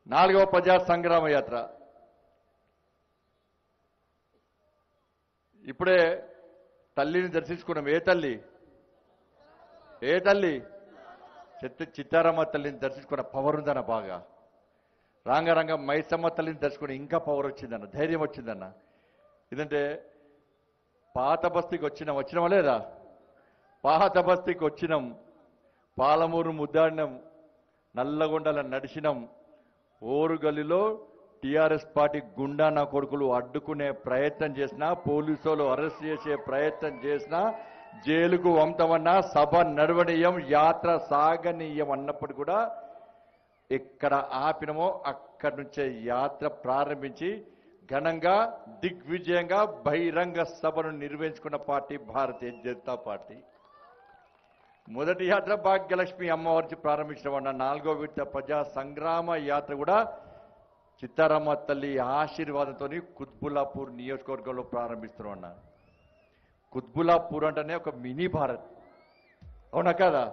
4వ ప్రజా సంగ్రామ యాత్ర ఇప్పుడే తల్లిని దర్శించుకున్నాం. ఏ తల్లి చిత్తారమ్మ తల్లిని దర్శించుకున్న పవర్ ఉందన్న బాగా. రాంగరంగ మైసమ్మ తల్లిని దర్శించుకుని ఇంకా పవర్ వచ్చిందన్న, ధైర్యం వచ్చిందన్న. ఇదంటే పాత బస్తీకి వచ్చినామా లేదా? పాత బస్తీకి వచ్చినాం, పాలమూరు ముద్దాడినాం, నల్లగొండల నడిచినాం. ఓరుగల్లిలో టీఆర్ఎస్ పార్టీ గుండా నా కొడుకులు అడ్డుకునే ప్రయత్నం చేసినా, పోలీసులు అరెస్ట్ చేసే ప్రయత్నం చేసినా, జైలుకు వంతమన్నా, సభ నడవనీయం, యాత్ర సాగనీయం అన్నప్పుడు కూడా ఎక్కడ ఆపినమో అక్కడి నుంచే యాత్ర ప్రారంభించి ఘనంగా దిగ్విజయంగా బహిరంగ సభను నిర్వహించుకున్న పార్టీ భారతీయ జనతా పార్టీ. మొదటి యాత్ర భాగ్యలక్ష్మి అమ్మవారికి ప్రారంభించడం. 4వ విడత ప్రజా సంగ్రామ యాత్ర కూడా చిత్తారమ్మ తల్లి ఆశీర్వాదంతో కుత్బుల్లాపూర్ నియోజకవర్గంలో ప్రారంభిస్తున్నాం. కుత్బుల్లాపూర్ అంటేనే ఒక మినీ భారత్, అవునా కదా?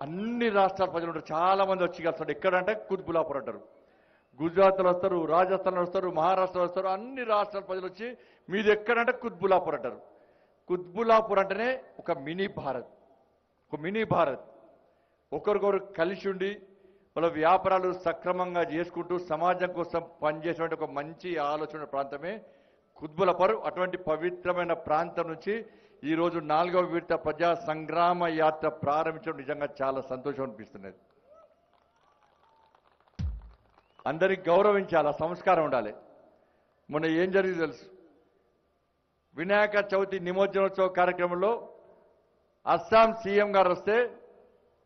అన్ని రాష్ట్రాల ప్రజలు ఉంటారు, చాలా మంది వచ్చి కలుస్తారు. ఎక్కడంటే కుత్బుల్లాపూర్ అంటారు. గుజరాత్లో వస్తారు, రాజస్థాన్లో వస్తారు, మహారాష్ట్రలో వస్తారు, అన్ని రాష్ట్రాల ప్రజలు వచ్చి మీది ఎక్కడంటే కుత్బుల్లాపూర్ అంటారు. కుత్బుల్లాపూర్ అంటేనే ఒక మినీ భారత్, ఒక మినీ భారత్. ఒకరికొకరు కలిసి ఉండి వాళ్ళ వ్యాపారాలు సక్రమంగా చేసుకుంటూ సమాజం కోసం పనిచేసేటువంటి ఒక మంచి ఆలోచన ప్రాంతమే కుత్బుల్లాపూర్. అటువంటి పవిత్రమైన ప్రాంతం నుంచి ఈరోజు 4వ విడత ప్రజా సంగ్రామ యాత్ర ప్రారంభించడం నిజంగా చాలా సంతోషం అనిపిస్తున్నది. అందరికి గౌరవించాలి, సంస్కారం ఉండాలి. మొన్న ఏం జరిగింది తెలుసు? వినాయక చవితి నిమజ్జనోత్సవ కార్యక్రమంలో అస్సాం సీఎం గారు వస్తే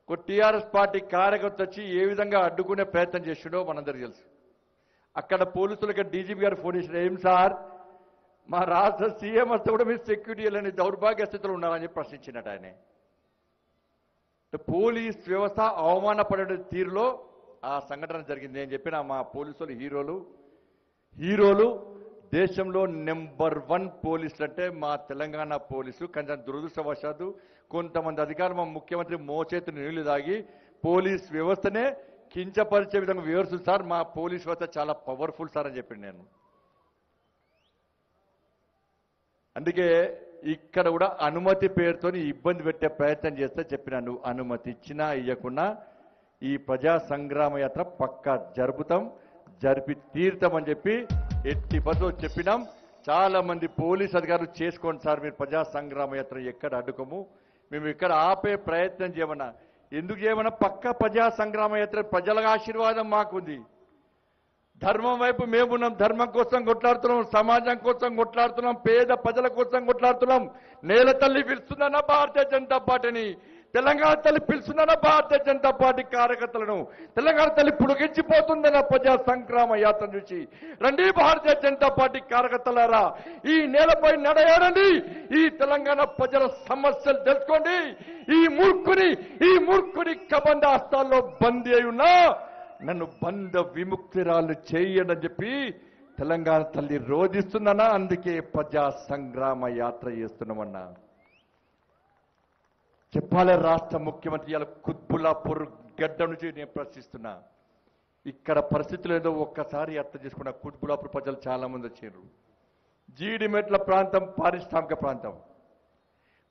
ఒక టీఆర్ఎస్ పార్టీ కార్యకర్త వచ్చి ఏ విధంగా అడ్డుకునే ప్రయత్నం చేసిండో మనందరికీ తెలుసు. అక్కడ పోలీసులకి డీజీపీ గారు ఫోన్ చేసిన, ఏం సార్ మా రాష్ట్ర సీఎం వస్తే కూడా మీరు సెక్యూరిటీ లేని దౌర్భాగ్య స్థితిలో ఉన్నారని చెప్పి ప్రశ్నించినట్టు ఆయన. పోలీస్ వ్యవస్థ అవమానపడే తీరులో ఆ సంఘటన జరిగింది. నేను చెప్పిన మా పోలీసులు హీరోలు దేశంలో నెంబర్ 1 పోలీసులు అంటే మా తెలంగాణ పోలీసు. కొంచెం దురదృష్టవశాత్తు కొంతమంది అధికారులు మా ముఖ్యమంత్రి మోచేతుని నీళ్లు తాగి పోలీస్ వ్యవస్థనే కించపరిచే విధంగా వివరిస్తుంది. సార్ మా పోలీస్ వ్యవస్థ చాలా పవర్ఫుల్ సార్ అని చెప్పింది. నేను అందుకే ఇక్కడ కూడా అనుమతి పేరుతో ఇబ్బంది పెట్టే ప్రయత్నం చేస్తే చెప్పినా, నువ్వు అనుమతి ఇచ్చినా ఇవ్వకున్నా ఈ ప్రజా సంగ్రామ యాత్ర పక్కా జరిపి తీరుతామని చెప్పి ఎట్టి పద్ధతిలో చెప్పినాం. చాలా మంది పోలీస్ అధికారులు చేసుకోండి సార్, మీరు ప్రజా సంగ్రామ యాత్ర ఎక్కడ అడ్డుకోము, మేము ఇక్కడ ఆపే ప్రయత్నం చేయమన్నా. ఎందుకు చేయమన్నా? పక్క ప్రజా సంగ్రామ యాత్ర ప్రజల ఆశీర్వాదం మాకుంది. ధర్మం వైపు మేమున్నాం, ధర్మం కోసం కొట్లాడుతున్నాం, సమాజం కోసం కొట్లాడుతున్నాం, పేద ప్రజల కోసం కొట్లాడుతున్నాం. నేల తల్లి పిలుస్తుందన్న భారతీయ జనతా పార్టీని, తెలంగాణ తల్లి పిలుస్తుందన్న భారతీయ జనతా పార్టీ కార్యకర్తలను, తెలంగాణ తల్లి పులకించిపోతుందన్న ప్రజా సంగ్రామ యాత్ర నుంచి రండి భారతీయ జనతా పార్టీ కార్యకర్తలారా, ఈ నేలపై నడయాడండి, ఈ తెలంగాణ ప్రజల సమస్యలు తెలుసుకోండి. ఈ మూర్ఖుని కబంధ హస్తాల్లో బందీ అయి ఉన్నా నన్ను బంధ విముక్తిరాలు చేయడని చెప్పి తెలంగాణ తల్లి రోధిస్తుందన్నా. అందుకే ప్రజా సంగ్రామ యాత్ర చేస్తున్నామన్నా. చెప్పాలి రాష్ట్ర ముఖ్యమంత్రి ఇలా కుత్బుల్లాపూర్ గడ్డ నుంచి నేను ప్రశ్నిస్తున్నా. ఇక్కడ పరిస్థితులు ఏదో ఒక్కసారి అర్థం చేసుకున్న కుత్బుల్లాపూర్ ప్రజలు చాలా మంది వచ్చారు. జీడిమెట్ల ప్రాంతం పారిశ్రామిక ప్రాంతం,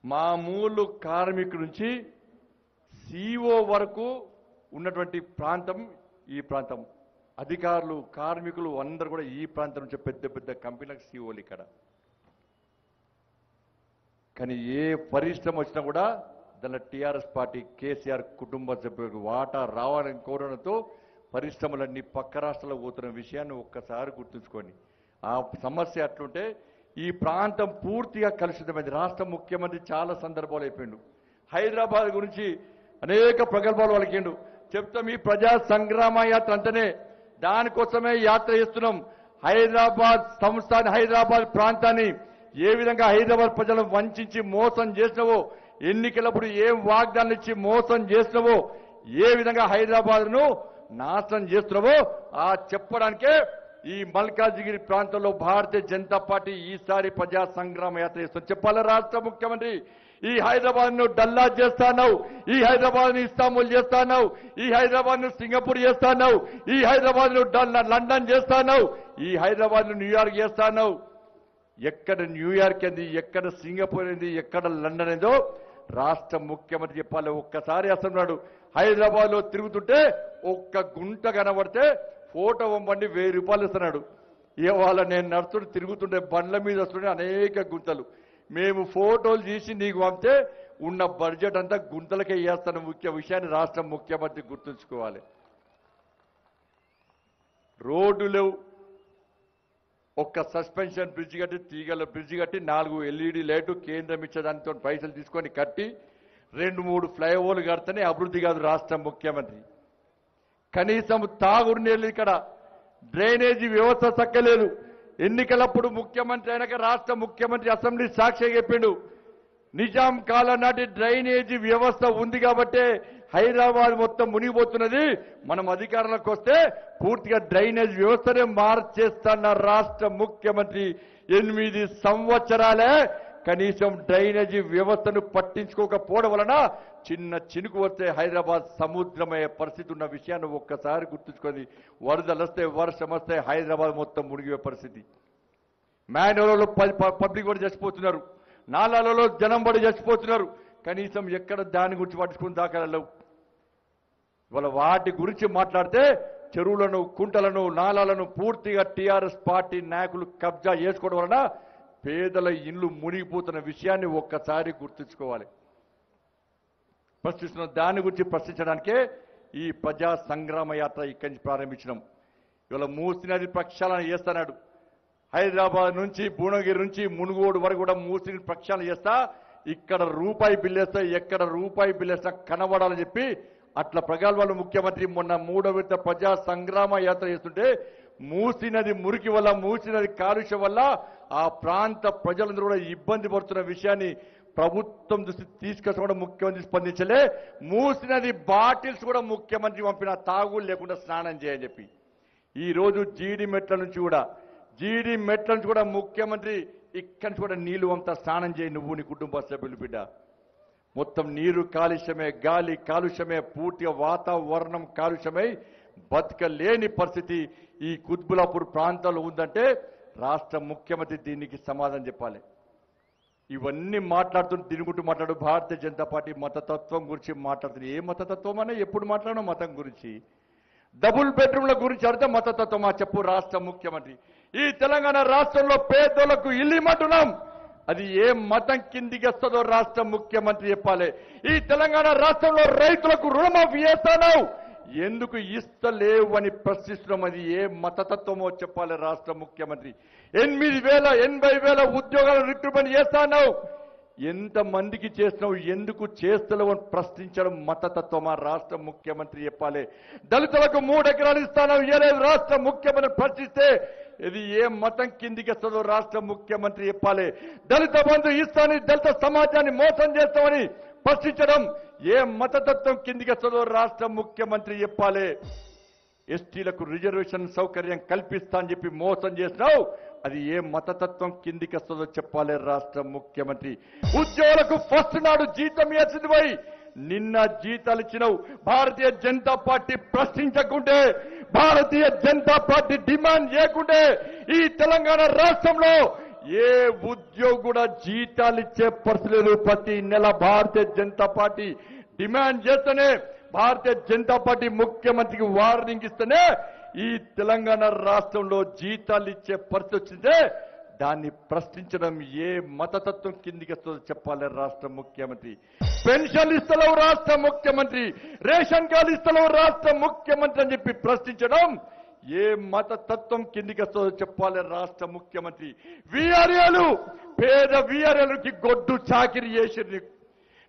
మామూలు కార్మికుల నుంచి CEO వరకు ఉన్నటువంటి ప్రాంతం ఈ ప్రాంతం. అధికారులు, కార్మికులు అందరూ కూడా ఈ ప్రాంతం నుంచి పెద్ద పెద్ద కంపెనీలకు CEOలు ఇక్కడ. కానీ ఏ పరిశ్రమ వచ్చినా కూడా దానిలో టీఆర్ఎస్ పార్టీ కేసీఆర్ కుటుంబ సభ్యులకు వాటా రావాలని కోరడంతో పరిశ్రమలన్నీ పక్క రాష్ట్రాలకు పోతున్న విషయాన్ని ఒక్కసారి గుర్తుంచుకోండి. ఆ సమస్య అట్లుంటే ఈ ప్రాంతం పూర్తిగా కలుషితమైంది. రాష్ట్ర ముఖ్యమంత్రి చాలా సందర్భాలు అయిపోయిండు. హైదరాబాద్ గురించి అనేక ప్రగల్భాలు వలికిండు. చెప్తాం ఈ ప్రజా సంగ్రామ యాత్ర అంటేనే దానికోసమే యాత్ర చేస్తున్నాం. హైదరాబాద్ సంస్థాన్ని, హైదరాబాద్ ప్రాంతాన్ని ఏ విధంగా హైదరాబాద్ ప్రజలను వంచి మోసం చేసినవో, ఎన్నికలప్పుడు ఏం వాగ్దానాలు ఇచ్చి మోసం చేసినవో, ఏ విధంగా హైదరాబాద్ను నాశనం చేస్తున్నావో ఆ చెప్పడానికే ఈ మల్కాజిగిరి ప్రాంతంలో భారతీయ జనతా పార్టీ ఈసారి ప్రజా సంగ్రామ యాత్ర చేస్తుంది. చెప్పాలి రాష్ట్ర ముఖ్యమంత్రి, ఈ హైదరాబాద్ ను డల్లా చేస్తాను, ఈ హైదరాబాద్ ను ఇస్తాంబుల్ చేస్తాను, ఈ హైదరాబాద్ ను సింగపూర్ చేస్తాను, ఈ హైదరాబాద్ ను లండన్ చేస్తాను, ఈ హైదరాబాద్ ను న్యూయార్క్ చేస్తాను. ఎక్కడ న్యూయార్క్ ఏంది, ఎక్కడ సింగపూర్ ఏంది, ఎక్కడ లండన్ ఏందో రాష్ట్ర ముఖ్యమంత్రి చెప్పాలి. ఒక్కసారి అసలు హైదరాబాద్ లో తిరుగుతుంటే ఒక్క గుంట కనబడితే ఫోటో పంపండి 1000 రూపాయలు ఇస్తున్నాడు. ఇవాళ నేను నడుచుకుంటూ తిరుగుతుంటే బండ్ల మీద వస్తుంటే అనేక గుంతలు. మేము ఫోటోలు తీసి నీకు పంపితే ఉన్న బడ్జెట్ అంతా గుంతలకే వేస్తాను. ముఖ్య విషయాన్ని రాష్ట్ర ముఖ్యమంత్రి గుర్తుంచుకోవాలి. రోడ్డులు ఒక్క సస్పెన్షన్ బ్రిడ్జ్ కట్టి, తీగల బ్రిడ్జ్ కట్టి, 4 LED లైటు కేంద్రం ఇచ్చేదానితో పైసలు తీసుకొని కట్టి 2-3 ఫ్లైఓవర్లు కడితేనే అభివృద్ధి కాదు రాష్ట్ర ముఖ్యమంత్రి. కనీసం తాగుడు నీళ్ళు ఇక్కడ డ్రైనేజీ వ్యవస్థ చక్కలేదు. ఎన్నికలప్పుడు ముఖ్యమంత్రి అయినాక రాష్ట్ర ముఖ్యమంత్రి అసెంబ్లీ సాక్షిగా చెప్పిండు, నిజాం కాలం నాటి డ్రైనేజీ వ్యవస్థ ఉంది కాబట్టే హైదరాబాద్ మొత్తం మునిగిపోతున్నది. మనం అధికారంలోకి వస్తే పూర్తిగా డ్రైనేజ్ వ్యవస్థనే మార్చేస్తున్న రాష్ట్ర ముఖ్యమంత్రి 8 సంవత్సరాలే కనీసం డ్రైనేజీ వ్యవస్థను పట్టించుకోకపోవడం వలన చిన్న చినుకు వస్తే హైదరాబాద్ సముద్రమయ్యే పరిస్థితి ఉన్న విషయాన్ని ఒక్కసారి గుర్తుంచుకొని, వరదలు వస్తే, వర్షం వస్తే హైదరాబాద్ మొత్తం మునిగే పరిస్థితి. మ్యాన్హోల్లో పబ్లిక్ కూడా చచ్చిపోతున్నారు, నాలాలలో జనం పడి చచ్చిపోతున్నారు. కనీసం ఎక్కడ దాని గురించి పట్టించుకుని దాఖలు. ఇవాళ వాటి గురించి మాట్లాడితే చెరువులను, కుంటలను, నాలాలను పూర్తిగా టీఆర్ఎస్ పార్టీ నాయకులు కబ్జా చేసుకోవడం వలన పేదల ఇళ్లు మునిగిపోతున్న విషయాన్ని ఒక్కసారి గుర్తుంచుకోవాలి. ప్రశ్నిస్తున్న దాని గురించి ప్రశ్నించడానికే ఈ ప్రజా సంగ్రామ యాత్ర ఇక్కడి నుంచి ప్రారంభించినాం. ఇవాళ మూసీ నది ప్రక్షాళన చేస్తున్నాడు. హైదరాబాద్ నుంచి, భువనగిరి నుంచి మునుగోడు వరకు కూడా మూసీని ప్రక్షాళన చేస్తా, ఇక్కడ రూపాయి బిల్లేస్తా, ఎక్కడ రూపాయి బిల్లేస్తా కనబడాలని చెప్పి అట్లా ప్రగల్భాలు ముఖ్యమంత్రి మొన్న 3వ విడత ప్రజా సంగ్రామ యాత్ర చేస్తుంటే మూసీ నది మురికి వల్ల, మూసీ నది కాలుష్యం వల్ల ఆ ప్రాంత ప్రజలందరూ కూడా ఇబ్బంది పడుతున్న విషయాన్ని ప్రభుత్వం దృష్టి తీసుకొచ్చుకోవడం ముఖ్యమంత్రి స్పందించలే. మూసీ నది బాటిల్స్ కూడా ముఖ్యమంత్రి పంపిన, తాగులు లేకుండా స్నానం చేయని చెప్పి. ఈ రోజు జీడి మెట్ల నుంచి కూడా ముఖ్యమంత్రి ఇక్కడి నుంచి కూడా నీళ్లు అంతా స్నానం చేయి, నువ్వు నీ కుటుంబ సభ్యులు బిడ్డ. మొత్తం నీరు కాలుష్యమే, గాలి కాలుష్యమే, పూర్తిగా వాతావరణం కాలుష్యమై బతకలేని పరిస్థితి ఈ కుత్బులాపూర్ ప్రాంతంలో ఉందంటే రాష్ట్ర ముఖ్యమంత్రి దీనికి సమాధానం చెప్పాలి. ఇవన్నీ తిరుగుతూ మాట్లాడు భారతీయ జనతా పార్టీ మతతత్వం గురించి మాట్లాడుతుంది. ఏ మతతత్వం అనే ఎప్పుడు మాట్లాడడం మతం గురించి. డబుల్ బెడ్రూమ్ల గురించి అడితే మతతత్వమా చెప్పు రాష్ట్ర ముఖ్యమంత్రి. ఈ తెలంగాణ రాష్ట్రంలో పేదోళ్లకు ఇల్లు ఇమ్మంటున్నాం, అది ఏ మతం కిందికి వస్తుందో రాష్ట్ర ముఖ్యమంత్రి చెప్పాలి. ఈ తెలంగాణ రాష్ట్రంలో రైతులకు రుణమాఫీ చేస్తాను, ఎందుకు ఇస్తలేవు అని ప్రశ్నిస్తున్నాం, అది ఏ మతతత్వమో చెప్పాలి రాష్ట్ర ముఖ్యమంత్రి. 80,000 ఉద్యోగాలు రిక్రూట్మెంట్ చేస్తాను, ఎంతమందికి చేస్తున్నావు, ఎందుకు చేస్తలేవు అని ప్రశ్నించడం మతతత్వమా రాష్ట్ర ముఖ్యమంత్రి చెప్పాలి. దళితులకు 3 ఎకరాలు ఇస్తాను ఇవ్వలేదు రాష్ట్ర ముఖ్యమంత్రి ప్రశ్నిస్తే ఇది ఏ మతం కిందికి వస్తుందో రాష్ట్ర ముఖ్యమంత్రి చెప్పాలి. దళిత బంధు ఇస్తానని దళిత సమాజాన్ని మోసం చేస్తామని ప్రశ్నించడం ఏ మతతత్వం కిందికి వస్తుందో రాష్ట్ర ముఖ్యమంత్రి చెప్పాలి. ఎస్టీలకు రిజర్వేషన్ సౌకర్యం కల్పిస్తా అని చెప్పి మోసం చేసినావు, అది ఏ మతతత్వం కిందికి వస్తుందో చెప్పాలి రాష్ట్ర ముఖ్యమంత్రి. ఉద్యోగులకు ఫస్ట్ నాడు జీతం ఇచ్చింది పోయి నిన్న జీతాలు ఇచ్చినావు. Bharatiya Janata party ప్రశ్నించకుంటే, Bharatiya Janata party demand చేయకుంటే ఈ తెలంగాణ రాష్ట్రంలో ఏ ఉద్యోగి కూడా జీతాలు ఇచ్చే పరిస్థితి లేదు. ప్రతి నెల భారతీయ జనతా పార్టీ డిమాండ్ చేస్తేనే, భారతీయ జనతా పార్టీ ముఖ్యమంత్రికి వార్నింగ్ ఇస్తేనే ఈ తెలంగాణ రాష్ట్రంలో జీతాలు ఇచ్చే పరిస్థితి వచ్చిందే. దాన్ని ప్రశ్నించడం ఏ మతతత్వం కిందికి వస్తుందో చెప్పాలి రాష్ట్ర ముఖ్యమంత్రి. పెన్షన్ ఇస్తలేవు రాష్ట్ర ముఖ్యమంత్రి, రేషన్ కార్డు ఇస్తలేవు రాష్ట్ర ముఖ్యమంత్రి అని చెప్పి ప్రశ్నించడం ఏ మతతత్వం కిందికి వస్తుందో చెప్పాలి రాష్ట్ర ముఖ్యమంత్రి. వీఆర్ఏలు, పేద వీఆర్ఏలకి గొడ్డు చాకిరి చేసిర్రు,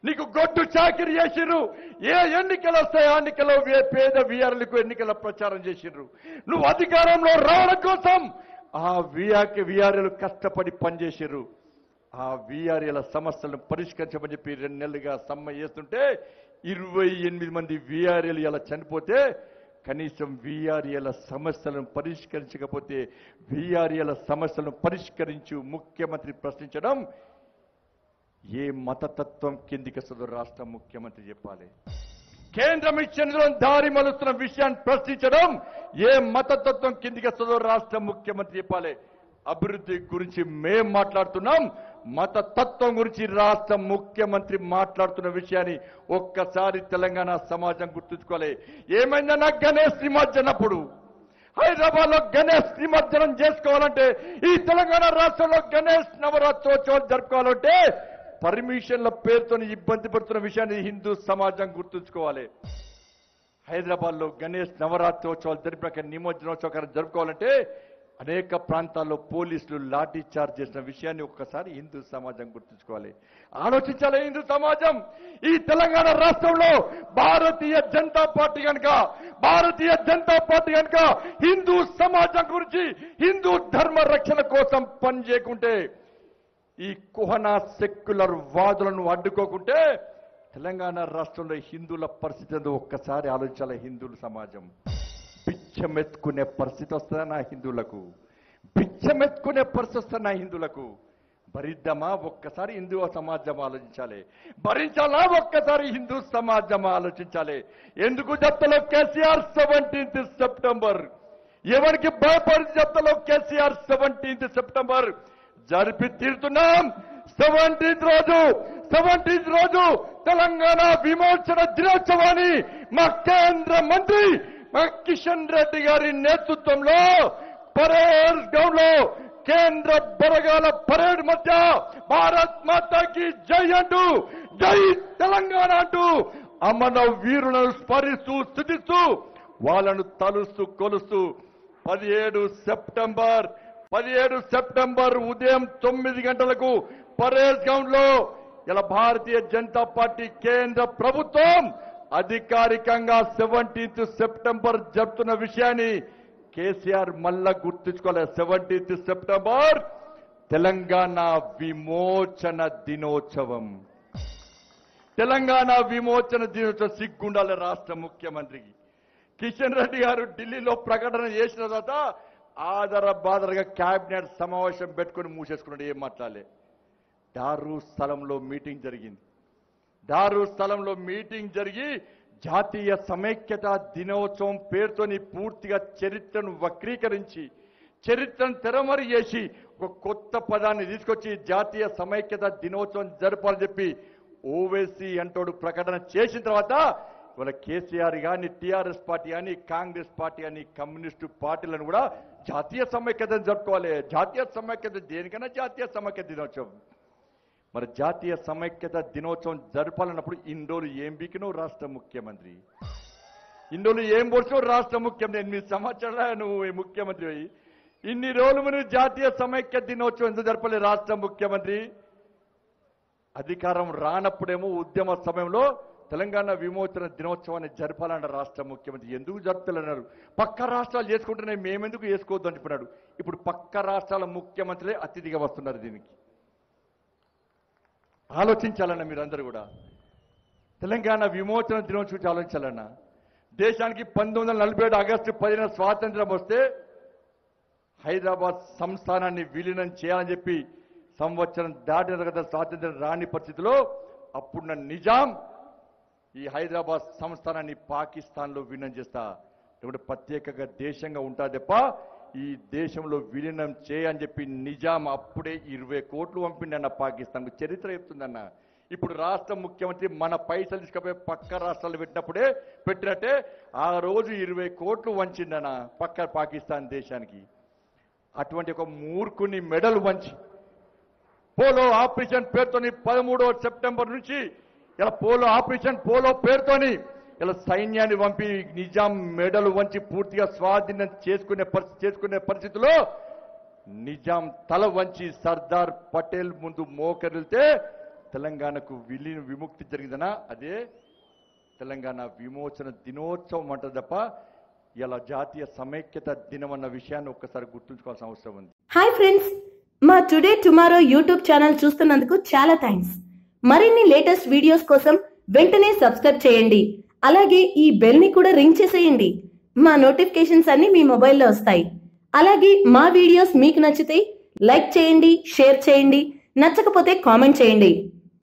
నీకు గొడ్డు చాకిరి చేసిర్రు. ఏ ఎన్నికలు వస్తాయో ఎన్నికల్లో పేద వీఆర్ఏలకు ఎన్నికల ప్రచారం చేసిర్రు. నువ్వు అధికారంలో రావడం కోసం ఆ వీఆర్ఏలు కష్టపడి పనిచేసారు. ఆ వీఆర్ఏల సమస్యలను పరిష్కరించమని చెప్పి 2 నెలలుగా సమ్మె చేస్తుంటే 28 మంది వీఆర్ఏలు ఇలా చనిపోతే కనీసం వీఆర్ఏల సమస్యలను పరిష్కరించకపోతే వీఆర్ఏల సమస్యలను పరిష్కరించు ముఖ్యమంత్రి ప్రశ్నించడం ఏ మతతత్వం కిందికి వస్తుందో రాష్ట్ర ముఖ్యమంత్రి చెప్పాలి. కేంద్రం ఇచ్చిన దారి మలుస్తున్న విషయాన్ని ప్రశ్నించడం ఏ మతతత్వం కిందికి వస్తుందో రాష్ట్ర ముఖ్యమంత్రి చెప్పాలి. అభివృద్ధి గురించి మేం మాట్లాడుతున్నాం, మతతత్వం గురించి రాష్ట్ర ముఖ్యమంత్రి మాట్లాడుతున్న విషయాన్ని ఒక్కసారి తెలంగాణ సమాజం గుర్తుంచుకోవాలి. ఏమైందన్నా గణేష్ నిమజ్జనప్పుడు హైదరాబాద్ లో గణేష్ నిమజ్జనం చేసుకోవాలంటే, ఈ తెలంగాణ రాష్ట్రంలో గణేష్ నవరాత్రోత్సవాలు జరుపుకోవాలంటే పర్మిషన్ల పేరుతో ఇబ్బంది పడుతున్న విషయాన్ని హిందూ సమాజం గుర్తుంచుకోవాలి. హైదరాబాద్ లో గణేష్ నవరాత్రోత్సవాలు జరిపినాక నిమజ్జనోత్సవం జరుపుకోవాలంటే అనేక ప్రాంతాల్లో పోలీసులు లాఠీ చార్జ్ చేసిన విషయాన్ని ఒక్కసారి హిందూ సమాజం గుర్తుంచుకోవాలి. ఆలోచించాలి హిందూ సమాజం. ఈ తెలంగాణ రాష్ట్రంలో భారతీయ జనతా పార్టీ కనుక హిందూ సమాజం గురించి, హిందూ ధర్మ రక్షణ కోసం పనిచేయకుంటే, ఈ కుహనా సెక్యులర్ వాదులను అడ్డుకోకుంటే తెలంగాణ రాష్ట్రంలో హిందువుల పరిస్థితి ఒక్కసారి ఆలోచించాలి. హిందువుల సమాజం బిచ్చమెత్తుకునే పరిస్థితి వస్తుందా నా హిందువులకు? బిచ్చమెత్తుకునే పరిస్థితి వస్తుందా నా హిందువులకు? భరిద్దామా? ఒక్కసారి హిందూ సమాజం ఆలోచించాలి. భరించాలా? ఒక్కసారి హిందూ సమాజం ఆలోచించాలి. ఎందుకు చెప్తలో కేసీఆర్ 17th సెప్టెంబర్ ఎవరికి భయపడి చెప్తలో కేసీఆర్ 17th సెప్టెంబర్ జరిపి తీరుతున్నాం. 17th రోజు తెలంగాణ విమోచన దినోత్సవాన్ని మా కేంద్ర మంత్రి కిషన్ రెడ్డి గారి నేతృత్వంలో పరేడ్ గ్రౌండ్ లో కేంద్ర బలగాల పరేడ్ మధ్య భారత్ మాతాకి జై అంటూ, జై తెలంగాణ అంటూ అమర వీరులను స్మరిస్తూ స్తుతిస్తూ వాళ్ళను తలుస్తూ కొలుస్తూ 17 సెప్టెంబర్ ఉదయం 9 గంటలకు పరేడ్ గ్రౌండ్ లో ఇలా భారతీయ జనతా పార్టీ కేంద్ర ప్రభుత్వం అధికారికంగా 17th సెప్టెంబర్ జరుపుతున్న విషయాన్ని కేసీఆర్ మళ్ళా గుర్తుంచుకోవాలి. 17th సెప్టెంబర్ తెలంగాణ విమోచన దినోత్సవం. తెలంగాణ విమోచన దినోత్సవం సిగ్గుండాలి రాష్ట్ర ముఖ్యమంత్రికి. కిషన్ రెడ్డి గారు ఢిల్లీలో ప్రకటన చేసిన తర్వాత ఆదరబాదరగా కేబినెట్ సమావేశం పెట్టుకుని మూసేసుకున్నాడు. ఏం మాట్లాడలే. దారు స్థలంలో మీటింగ్ జరిగి జాతీయ సమైక్యత దినోత్సవం పేరుతోని పూర్తిగా చరిత్రను వక్రీకరించి, చరిత్రను తెరమరి చేసి ఒక కొత్త పదాన్ని తీసుకొచ్చి జాతీయ సమైక్యత దినోత్సవం జరపాలని చెప్పి ఓవైసీ అంటోడు ప్రకటన చేసిన తర్వాత ఇవాళ కేసీఆర్ కానీ, టీఆర్ఎస్ పార్టీ కానీ, కాంగ్రెస్ పార్టీ కానీ, కమ్యూనిస్టు పార్టీలను కూడా జాతీయ సమైక్యతను జరుపుకోవాలి. జాతీయ సమైక్యత దేనికైనా జాతీయ సమైక్యత దినోత్సవం. మరి జాతీయ సమైక్యత దినోత్సవం జరపాలన్నప్పుడు ఇన్ని రోజులు ఏం బీకినో రాష్ట్ర ముఖ్యమంత్రి, ఇన్ని రోజులు ఏం పొడిచో రాష్ట్ర ముఖ్యమంత్రి. 8 సంవత్సరాలు నువ్వు ముఖ్యమంత్రి అయ్యి ఇన్ని రోజులు మీరు జాతీయ సమైక్యత దినోత్సవం ఎందుకు జరపలేదు రాష్ట్ర ముఖ్యమంత్రి? అధికారం రానప్పుడేమో ఉద్యమ సమయంలో తెలంగాణ విమోచన దినోత్సవాన్ని జరపాలన్న రాష్ట్ర ముఖ్యమంత్రి. ఎందుకు జరుపుతారన్నారు? పక్క రాష్ట్రాలు చేసుకుంటేనే మేమెందుకు చేసుకోవద్దు అంటున్నాడు. ఇప్పుడు పక్క రాష్ట్రాల ముఖ్యమంత్రులే అతిథిగా వస్తున్నారు. దీనికి ఆలోచించాలన్న మీరందరూ కూడా. తెలంగాణ విమోచన దినోత్సవం గురించి ఆలోచించాలన్న. దేశానికి 1947 ఆగస్టు 10 స్వాతంత్రం వస్తే హైదరాబాద్ సంస్థానాన్ని విలీనం చేయాలని చెప్పి సంవత్సరం దాటిన తర్వాత స్వాతంత్రం రాని పరిస్థితిలో అప్పుడున్న నిజాం ఈ హైదరాబాద్ సంస్థానాన్ని పాకిస్తాన్లో విలీనం చేస్తా, లేకుంటే ప్రత్యేకంగా దేశంగా ఉంటా తప్ప ఈ దేశంలో విలీనం చేయని చెప్పి నిజాం అప్పుడే 20 కోట్లు పంపిండన్న పాకిస్తాన్కు. చరిత్ర చెప్తుందన్న. ఇప్పుడు రాష్ట్ర ముఖ్యమంత్రి మన పైసలు తీసుకుపోయి పక్క రాష్ట్రాలు పెట్టినట్టే ఆ రోజు 20 కోట్లు వంచిండన్న పక్క పాకిస్తాన్ దేశానికి. అటువంటి ఒక మూర్ఖుని మెడల్ వంచి పోలో ఆపరేషన్ పేరుతోని 13వ సెప్టెంబర్ నుంచి ఇలా ఆపరేషన్ పోలో పేరుతోని ఇలా సైన్యాన్ని పంపి నిజాం మెడలు వంచి పూర్తిగా స్వాధీనం చేసుకునే పరిస్థితిలో నిజాం తల వంచి సర్దార్ పటేల్ ముందు మోకరిల్తే తెలంగాణకు విముక్తి జరిగిందనా? అదే తెలంగాణ విమోచన దినోత్సవం అంట తప్ప ఇలా జాతీయ సమైక్యత దినం అన్న విషయాన్ని ఒక్కసారి గుర్తుంచుకోవాల్సిన అవసరం ఉంది. హాయ్ ఫ్రెండ్స్, మా టుడే టుమారో యూట్యూబ్ ఛానల్ చూస్తున్నందుకు చాలా థ్యాంక్స్. మరిన్ని లేటెస్ట్ వీడియోస్ కోసం వెంటనే సబ్స్క్రైబ్ చేయండి. అలాగే ఈ బెల్ ని కూడా రింగ్ చేసేయండి. మా నోటిఫికేషన్స్ అన్ని మీ మొబైల్లో వస్తాయి. అలాగే మా వీడియోస్ మీకు నచ్చితే లైక్ చేయండి, షేర్ చేయండి, నచ్చకపోతే కామెంట్ చేయండి.